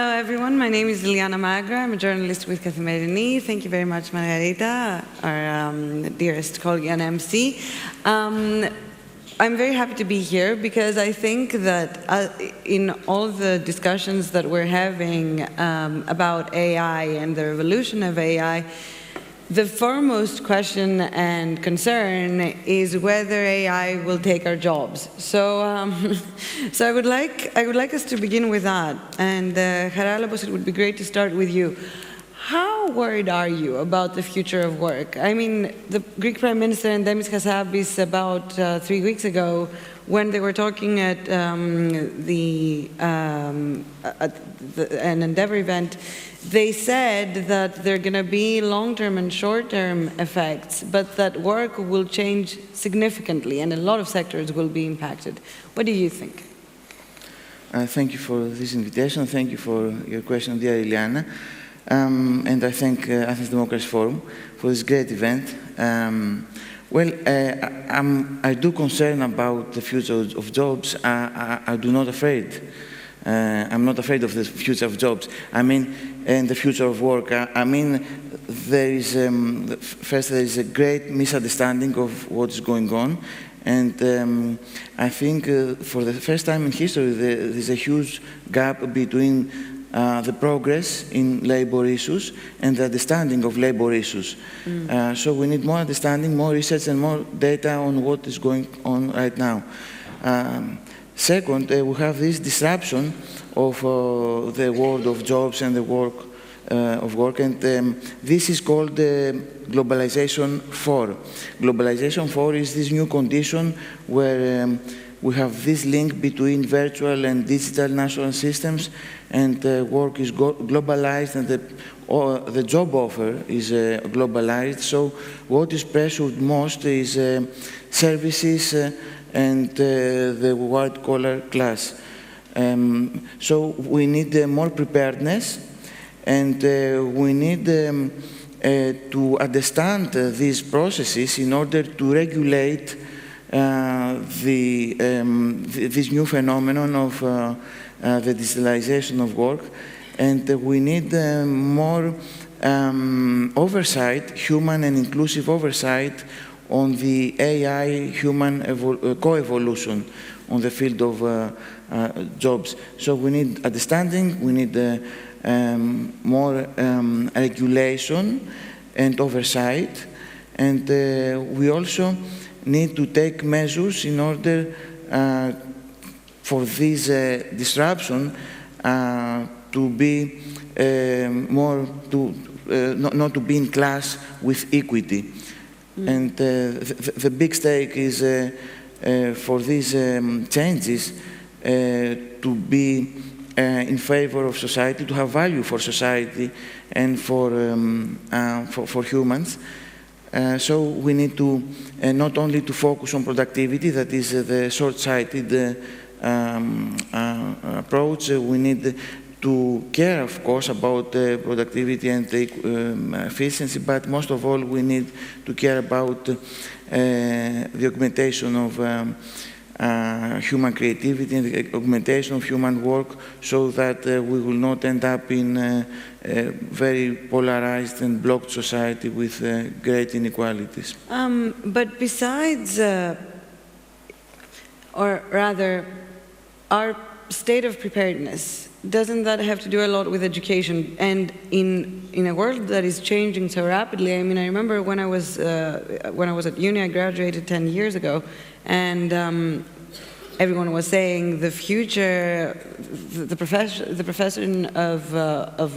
Hello, everyone. My name is Iliana Magra. I'm a journalist with Kathimerini. Thank you very much, Margarita, our dearest colleague and MC. I'm very happy to be here because I think that in all the discussions that we're having about AI and the revolution of AI, the foremost question and concern is whether AI will take our jobs. So I would like us to begin with that. And Charalambos, it would be great to start with you. How worried are you about the future of work? I mean, the Greek Prime Minister Endemis Hassabis about 3 weeks ago, when they were talking at an Endeavor event, they said that there are going to be long-term and short-term effects, but that work will change significantly and a lot of sectors will be impacted. What do you think? Thank you for this invitation. Thank you for your question, dear Iliana. And I thank Athens Democracy Forum for this great event. I do concern about the future of jobs. I do not afraid. I'm not afraid of the future of jobs. I mean, and the future of work. I mean, there is first there is a great misunderstanding of what is going on, and I think for the first time in history there is a huge gap between the progress in labor issues and the understanding of labor issues. So we need more understanding, more research, and more data on what is going on right now. Second, we have this disruption of the world of jobs and the work of work, and this is called Globalization 4. Globalization 4 is this new condition where we have this link between virtual and digital national systems, and work is globalized, and the job offer is globalized. So what is pressured most is services and the white-collar class. So we need more preparedness, and we need to understand these processes in order to regulate this new phenomenon of the digitalization of work, and we need more oversight, human and inclusive oversight, on the AI-human co-evolution on the field of jobs. So we need understanding, we need more regulation and oversight, and we also need to take measures in order for this disruption to be not to be in class with equity. And the big stake is for these changes to be in favor of society, to have value for society and for humans. So we need to not only to focus on productivity, that is the short-sighted approach. We need to care, of course, about productivity and efficiency, but most of all, we need to care about the augmentation of human creativity and the augmentation of human work, so that we will not end up in a very polarized and blocked society with great inequalities. But besides, or rather, our state of preparedness, doesn't that have to do a lot with education? And in a world that is changing so rapidly, I mean, I remember when I was at uni, I graduated 10 years ago, and everyone was saying the future, the profession of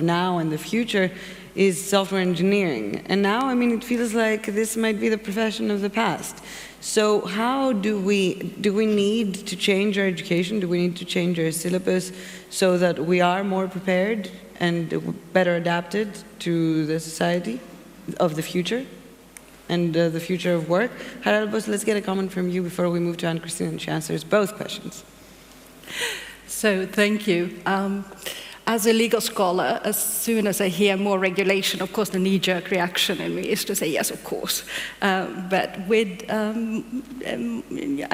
now and the future is software engineering. And now, I mean, it feels like this might be the profession of the past. So how do we need to change our education? Do we need to change our syllabus so that we are more prepared and better adapted to the society of the future and the future of work? Charalambos, let's get a comment from you before we move to Kristin, and she answers both questions. So thank you. as a legal scholar, as soon as I hear more regulation, of course, the knee-jerk reaction in me is to say, yes, of course. But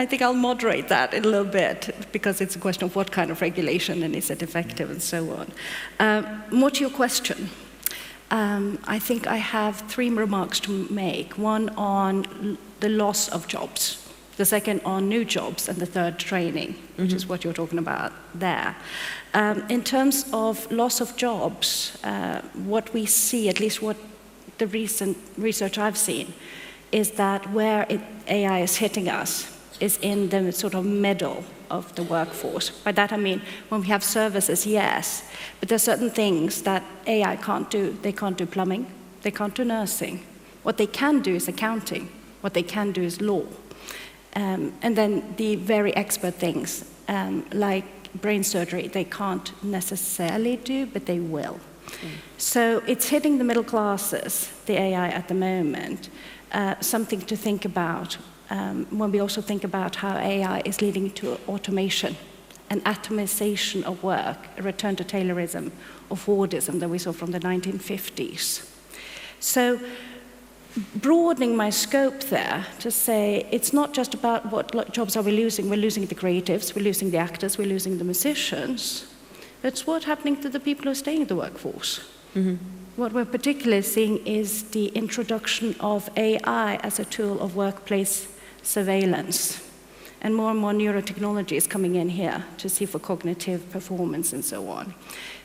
I think I'll moderate that a little bit, because it's a question of what kind of regulation and is it effective and so on. More to your question. I think I have 3 remarks to make. One on the loss of jobs, the second on new jobs, and the third training, which is what you're talking about there. In terms of loss of jobs, what we see, at least what the recent research I've seen, is that where AI is hitting us is in the sort of middle of the workforce. By that I mean, when we have services, yes, but there are certain things that AI can't do. They can't do plumbing, they can't do nursing. What they can do is accounting, what they can do is law. And then the very expert things, like brain surgery, they can't necessarily do, but they will. So it's hitting the middle classes, the AI at the moment, something to think about when we also think about how AI is leading to automation, an atomization of work, a return to Taylorism or Fordism that we saw from the 1950s. So broadening my scope there to say it's not just about what jobs are we losing. We're losing the creatives, we're losing the actors, we're losing the musicians. It's what's happening to the people who are staying in the workforce. What we're particularly seeing is the introduction of AI as a tool of workplace surveillance. And more neurotechnology is coming in here to see for cognitive performance and so on.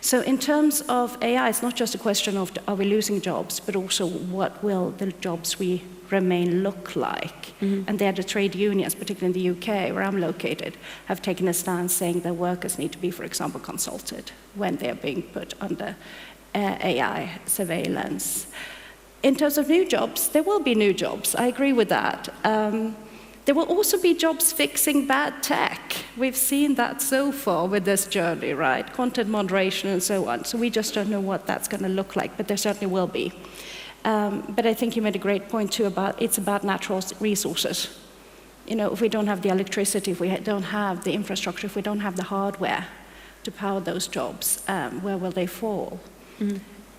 So in terms of AI, it's not just a question of are we losing jobs, but also what will the jobs we remain look like. And there the trade unions, particularly in the UK, where I'm located, have taken a stance saying that workers need to be, for example, consulted when they're being put under AI surveillance. In terms of new jobs, there will be new jobs. I agree with that. There will also be jobs fixing bad tech. We've seen that so far with this journey, right? Content moderation and so on. So we just don't know what that's going to look like, but there certainly will be. But I think you made a great point too about it's about natural resources. You know, if we don't have the electricity, if we don't have the infrastructure, if we don't have the hardware to power those jobs, where will they fall?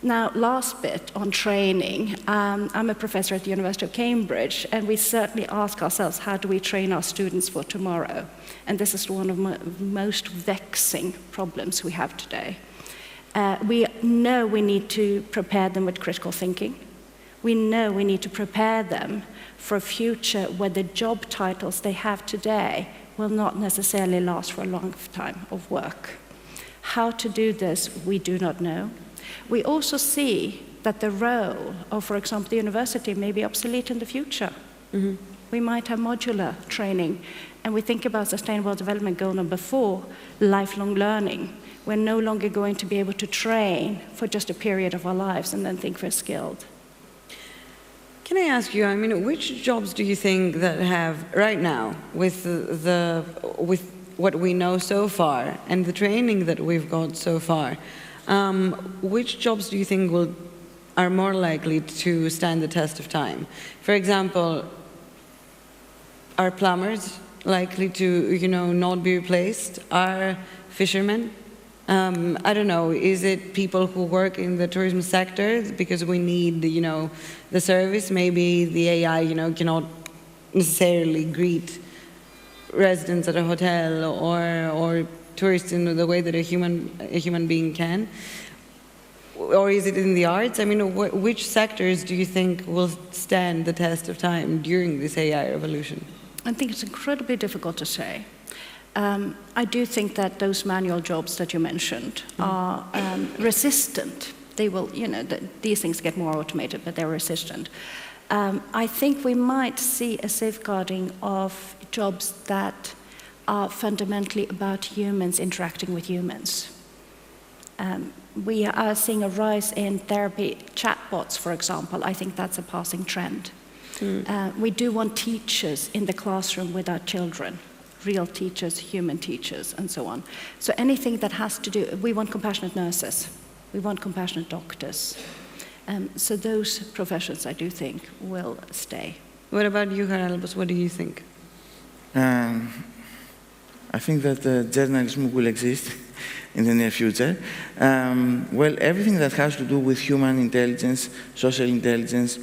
Now, last bit on training. I'm a professor at the University of Cambridge, and we certainly ask ourselves, how do we train our students for tomorrow? And this is one of the most vexing problems we have today. We know we need to prepare them with critical thinking. We know we need to prepare them for a future where the job titles they have today will not necessarily last for a long time of work. How to do this, we do not know. We also see that the role of, for example, the university may be obsolete in the future. We might have modular training, and we think about Sustainable Development Goal number 4, lifelong learning. We're no longer going to be able to train for just a period of our lives and then think we're skilled. Can I ask you, I mean, which jobs do you think that have, right now, with with what we know so far and the training that we've got so far, which jobs do you think are more likely to stand the test of time? For example, are plumbers likely to, not be replaced? Are fishermen? I don't know, is it people who work in the tourism sector because we need, the service? Maybe the AI, cannot necessarily greet residents at a hotel or tourists in the way that a human being can. Or is it in the arts? I mean, which sectors do you think will stand the test of time during this AI revolution? I think it's incredibly difficult to say. I do think that those manual jobs that you mentioned are resistant. They will, these things get more automated, but they're resistant. I think we might see a safeguarding of jobs that are fundamentally about humans interacting with humans. We are seeing a rise in therapy chatbots, for example. I think that's a passing trend. We do want teachers in the classroom with our children, real teachers, human teachers, and so on. So anything that has to do, we want compassionate nurses, we want compassionate doctors. So those professions, I do think, will stay. What about you, Charalambos? What do you think? I think that journalism will exist. in the near future. Well, everything that has to do with human intelligence, social intelligence,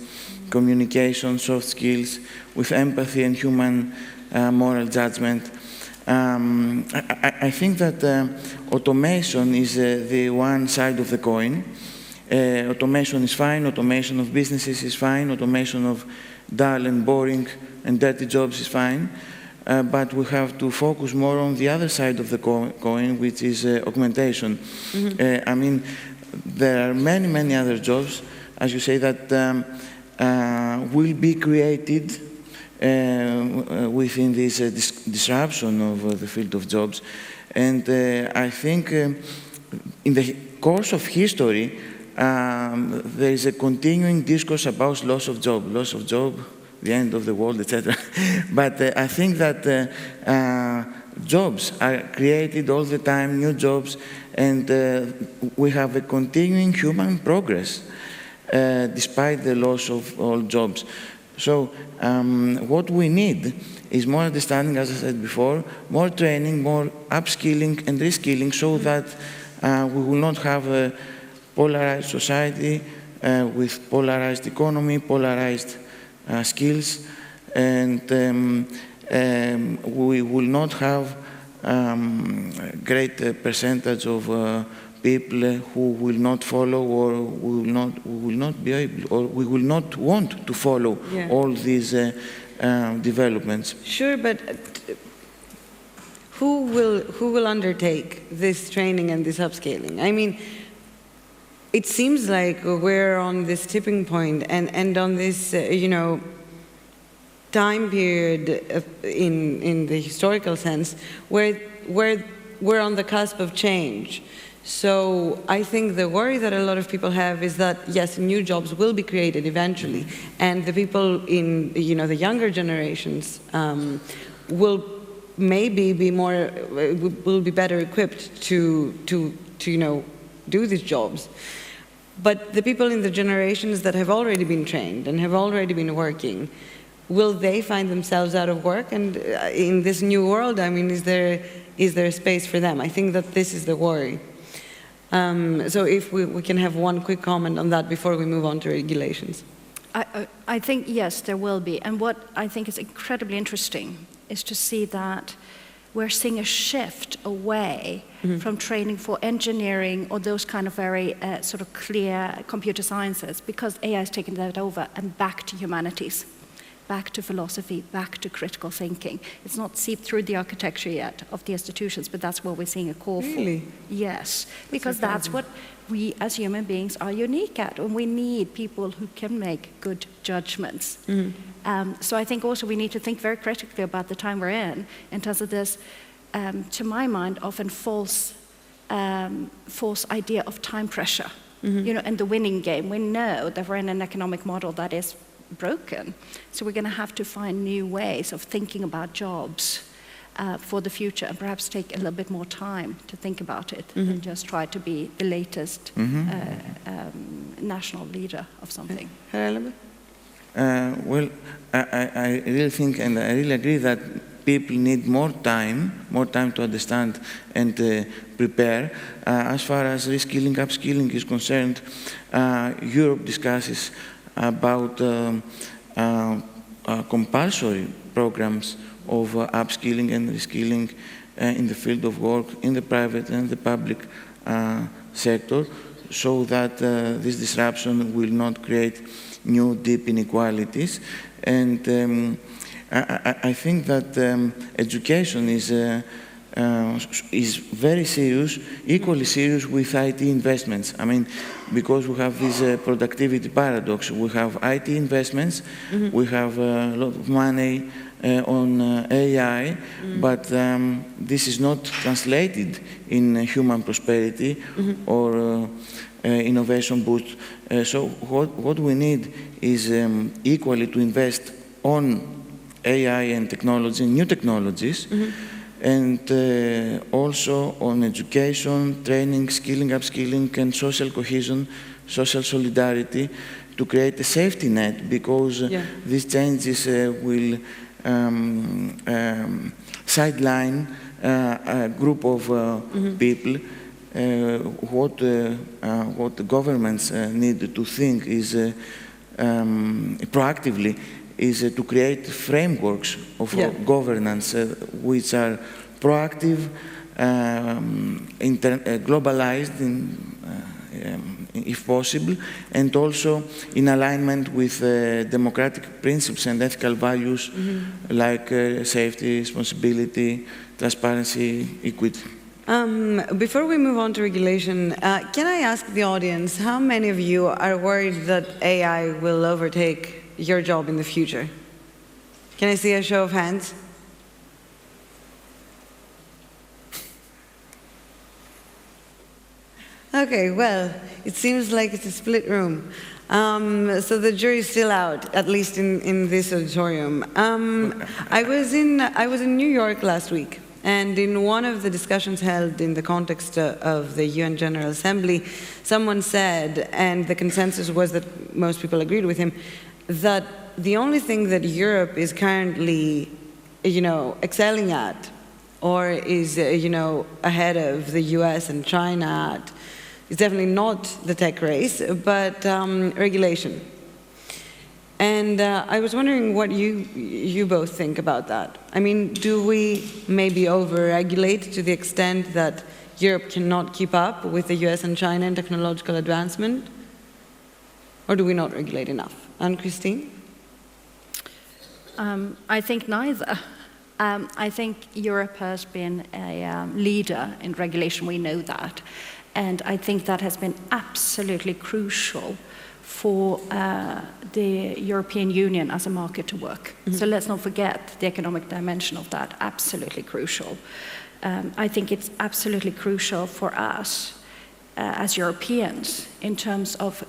communication, soft skills, with empathy and human moral judgment. I think that automation is the one side of the coin. Automation is fine, automation of businesses is fine, automation of dull and boring and dirty jobs is fine, but we have to focus more on the other side of the coin, which is augmentation. I mean, there are many, many other jobs, as you say, that will be created within this disruption of the field of jobs. And I think in the course of history, there is a continuing discourse about loss of job, the end of the world, etc. But I think that jobs are created all the time, new jobs, and we have a continuing human progress despite the loss of all jobs. So what we need is more understanding, as I said before, more training, more upskilling and reskilling, so that we will not have a polarized society with polarized economy, polarized skills, and we will not have a great percentage of people who will not follow, or will not be able, or we will not want to follow all these developments. Sure, but who will undertake this training and this upscaling? I mean, it seems like we're on this tipping point, and on this, time period in the historical sense, where we're on the cusp of change. So I think the worry that a lot of people have is that, yes, new jobs will be created eventually, and the people in, the younger generations will maybe be will be better equipped to do these jobs. But the people in the generations that have already been trained and have already been working, will they find themselves out of work? And in this new world, I mean, is there a space for them? I think that this is the worry. So if we can have one quick comment on that before we move on to regulations. I think, yes, there will be. And what I think is incredibly interesting is to see that we're seeing a shift away from training for engineering or those kind of very sort of clear computer sciences, because AI has taken that over, and back to humanities, back to philosophy, back to critical thinking. It's not seeped through the architecture yet of the institutions, but that's what we're seeing a call Really? for. Yes, because that's what we as human beings are unique at, and we need people who can make good judgments. So I think also we need to think very critically about the time we're in terms of this, to my mind, often false idea of time pressure, and the winning game. We know that we're in an economic model that is broken, so we're going to have to find new ways of thinking about jobs for the future, and perhaps take a little bit more time to think about it and just try to be the latest national leader of something. Well, I really think, and I really agree, that people need more time to understand and prepare. As far as reskilling, upskilling is concerned, Europe discusses about compulsory programs of upskilling and reskilling in the field of work, in the private and the public sector, so that this disruption will not create new deep inequalities. And I think that education is very serious, equally serious with IT investments. I mean, because we have this productivity paradox. We have IT investments, we have a lot of money on AI, but this is not translated in human prosperity or innovation boost. So what we need is equally to invest on AI and technology, new technologies, and also on education, training, skilling, upskilling, and social cohesion, social solidarity, to create a safety net, because these changes will sideline a group of people what the governments need to think is proactively is to create frameworks of governance which are proactive, globalized if possible, and also in alignment with democratic principles and ethical values like safety, responsibility, transparency, equity. Before we move on to regulation, can I ask the audience, how many of you are worried that AI will overtake your job in the future? Can I see a show of hands? Okay, well, it seems like it's a split room. So the jury's still out, at least in this auditorium. I was in New York last week, and in one of the discussions held in the context of the UN General Assembly, someone said, and the consensus was that most people agreed with him, that the only thing that Europe is currently, excelling at, or is, ahead of the US and China at, is definitely not the tech race, but regulation. And I was wondering what you both think about that. I mean, do we maybe over-regulate to the extent that Europe cannot keep up with the US and China in technological advancement? Or do we not regulate enough? And Kristin? I think neither. I think Europe has been a leader in regulation, we know that. And I think that has been absolutely crucial for the European Union as a market to work. So let's not forget the economic dimension of that, absolutely crucial. I think it's absolutely crucial for us as Europeans in terms of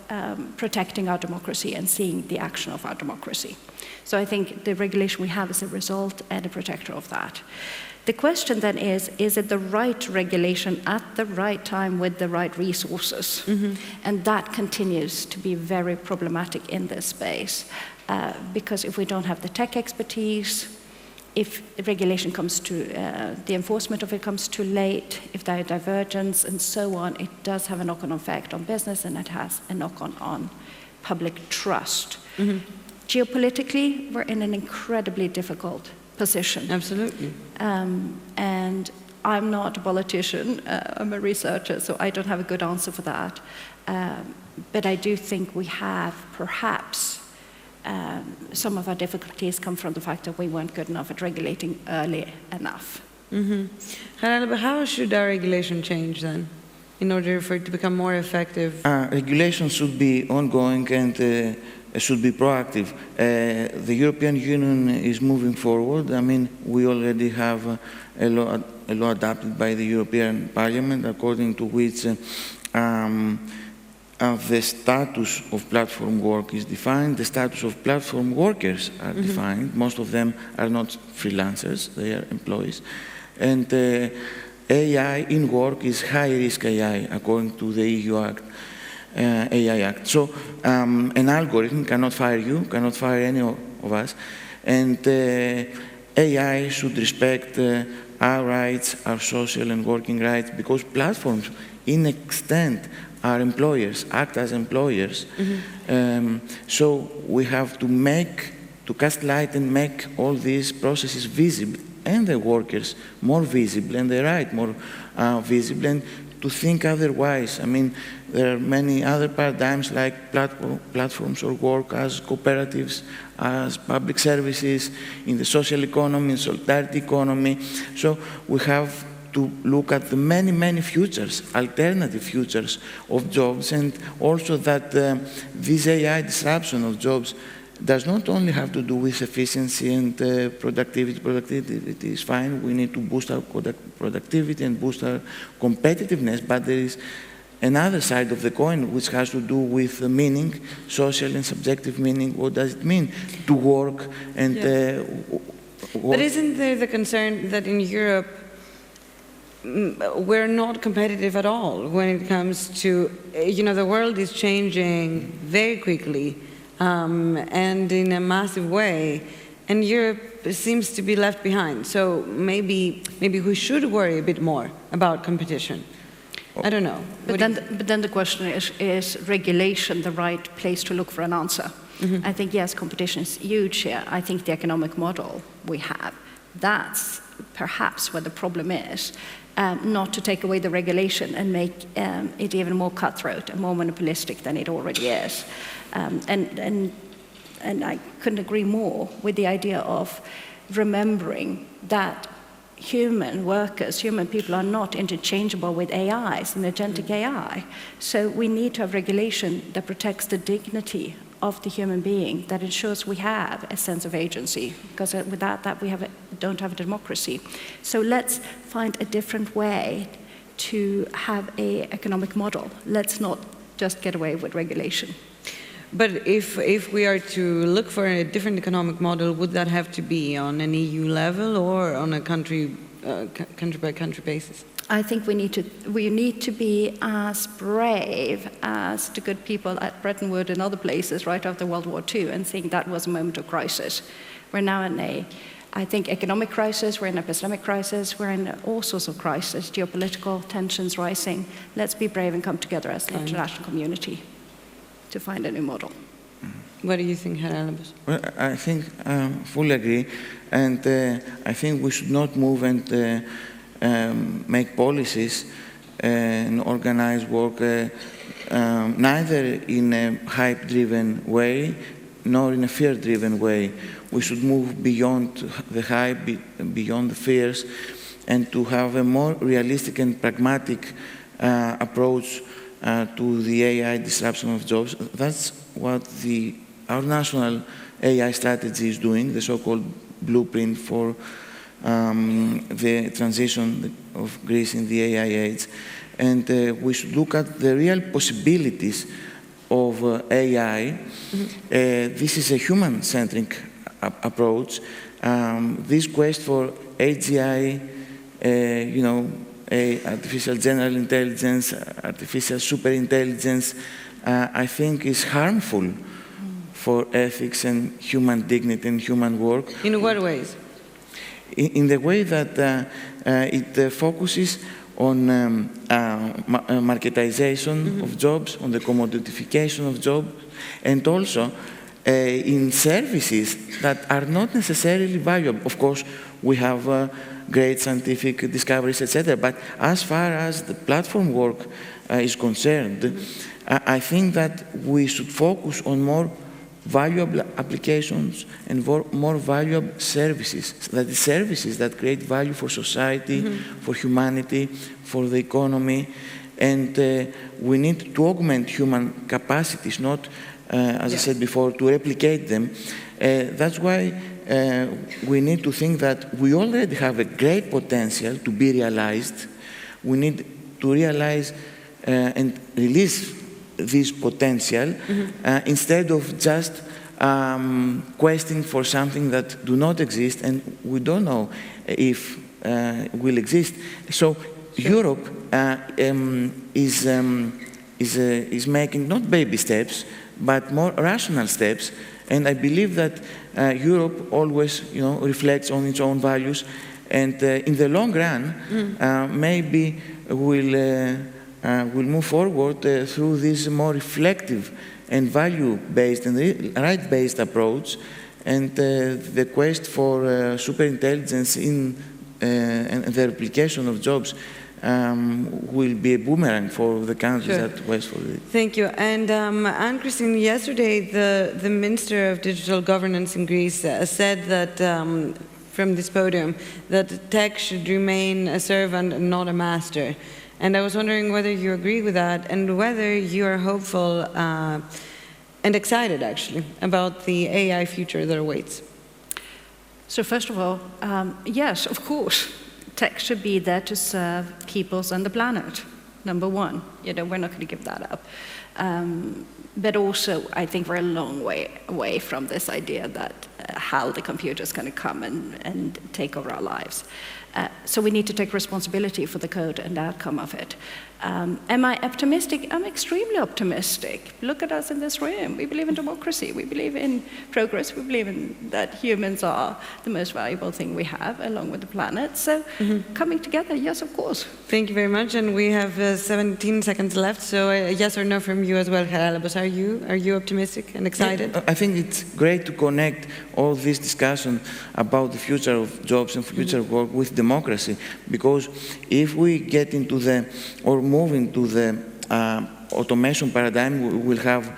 protecting our democracy and seeing the action of our democracy. So I think the regulation we have is a result and a protector of that. The question then is it the right regulation at the right time with the right resources? And that continues to be very problematic in this space, because if we don't have the tech expertise, if regulation comes to, the enforcement of it comes too late, if there are divergence and so on, it does have a knock-on effect on business, and it has a knock-on on public trust. Geopolitically, we're in an incredibly difficult position. Absolutely. And I'm not a politician, I'm a researcher, so I don't have a good answer for that. But I do think we have perhaps some of our difficulties come from the fact that we weren't good enough at regulating early enough. Charalambos, how should our regulation change then, in order for it to become more effective? Regulation should be ongoing and should be proactive. The European Union is moving forward. I mean, we already have a law adopted by the European Parliament, according to which the status of platform work is defined, the status of platform workers are defined. Most of them are not freelancers, they are employees. And AI in work is high-risk AI, according to the EU Act. AI Act. So an algorithm cannot fire you, cannot fire any of us, and AI should respect our rights, our social and working rights, because platforms, in extent, are employers, act as employers. So we have to cast light and make all these processes visible, and the workers more visible, and the right more visible, and to think otherwise. I mean, there are many other paradigms like platforms or work as cooperatives, as public services, in the social economy, in solidarity economy. So we have to look at the many, many futures, alternative futures of jobs, and also that this AI disruption of jobs does not only have to do with efficiency and productivity. Productivity is fine. We need to boost our productivity and boost our competitiveness, but there is another side of the coin which has to do with the meaning, social and subjective meaning. What does it mean to work? And but isn't there the concern that in Europe we're not competitive at all when it comes to, the world is changing very quickly and in a massive way, and Europe seems to be left behind. So maybe we should worry a bit more about competition. I don't know. But then the question is regulation the right place to look for an answer? Mm-hmm. I think, yes, competition is huge here. I think the economic model we have, that's perhaps where the problem is. Not to take away the regulation and make it even more cutthroat and more monopolistic than it already is. And I couldn't agree more with the idea of remembering that human workers, human people are not interchangeable with AIs and agentic AI. So we need to have regulation that protects the dignity of the human being, that ensures we have a sense of agency, because without that we don't have a democracy. So let's find a different way to have an economic model. Let's not just get away with regulation. But if we are to look for a different economic model, would that have to be on an EU level or on a country by country basis? I think we need to be as brave as the good people at Bretton Woods and other places right after World War II and think that was a moment of crisis. We're now in I think, economic crisis, we're in an epistemic crisis, we're in all sorts of crises, geopolitical tensions rising. Let's be brave and come together as an international community to find a new model. What do you think, Charalambos? Well, I think I fully agree, and I think we should not move and make policies and organize work neither in a hype-driven way nor in a fear-driven way. We should move beyond the hype, beyond the fears, and to have a more realistic and pragmatic approach to the AI disruption of jobs. That's what our national AI strategy is doing, the so-called blueprint for the transition of Greece in the AI age. And we should look at the real possibilities of AI. Mm-hmm. This is a human-centric approach. This quest for AGI, artificial general intelligence, artificial superintelligence, I think is harmful for ethics and human dignity and human work. In what ways? In the way that it focuses on marketization mm-hmm. of jobs, on the commoditification of jobs, and also in services that are not necessarily valuable. Of course, we have great scientific discoveries, etc. But as far as the platform work is concerned, mm-hmm. I think that we should focus on more valuable applications and more valuable services. That is, services that create value for society, mm-hmm. for humanity, for the economy. And we need to augment human capacities, not, as I said before, to replicate them. That's why we need to think that we already have a great potential to be realized. We need to realize and release this potential mm-hmm. Instead of just questing for something that do not exist and we don't know if will exist. So Europe is making not baby steps but more rational steps, and I believe that Europe always reflects on its own values, and in the long run maybe we'll move forward through this more reflective and value-based and right-based approach, and the quest for superintelligence and the replication of jobs will be a boomerang for the countries sure. that quest for it. Thank you. And Kristin, yesterday the Minister of Digital Governance in Greece said that from this podium that tech should remain a servant and not a master. And I was wondering whether you agree with that and whether you are hopeful and excited, actually, about the AI future that awaits. So first of all, yes, of course, tech should be there to serve peoples and the planet, number one. We're not going to give that up. But also, I think we're a long way away from this idea that how the computer is going to come and take over our lives. So we need to take responsibility for the code and the outcome of it. Am I optimistic? I'm extremely optimistic. Look at us in this room. We believe in democracy. We believe in progress. We believe in that humans are the most valuable thing we have, along with the planet. So coming together, yes, of course. Thank you very much. And we have 17 seconds left. So yes or no from you as well, Charalambos. Are you optimistic and excited? I think it's great to connect all this discussion about the future of jobs and future of work with democracy, because if we get into or move into the automation paradigm, we will have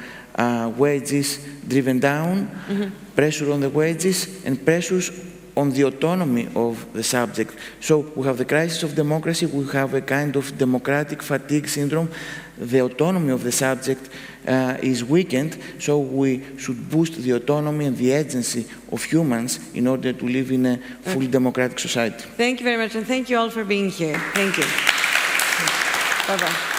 wages driven down, pressure on the wages, and pressures on the autonomy of the subject. So we have the crisis of democracy, we have a kind of democratic fatigue syndrome. The autonomy of the subject is weakened, so we should boost the autonomy and the agency of humans in order to live in a fully democratic society. Thank you very much, and thank you all for being here. Thank you. Bye-bye.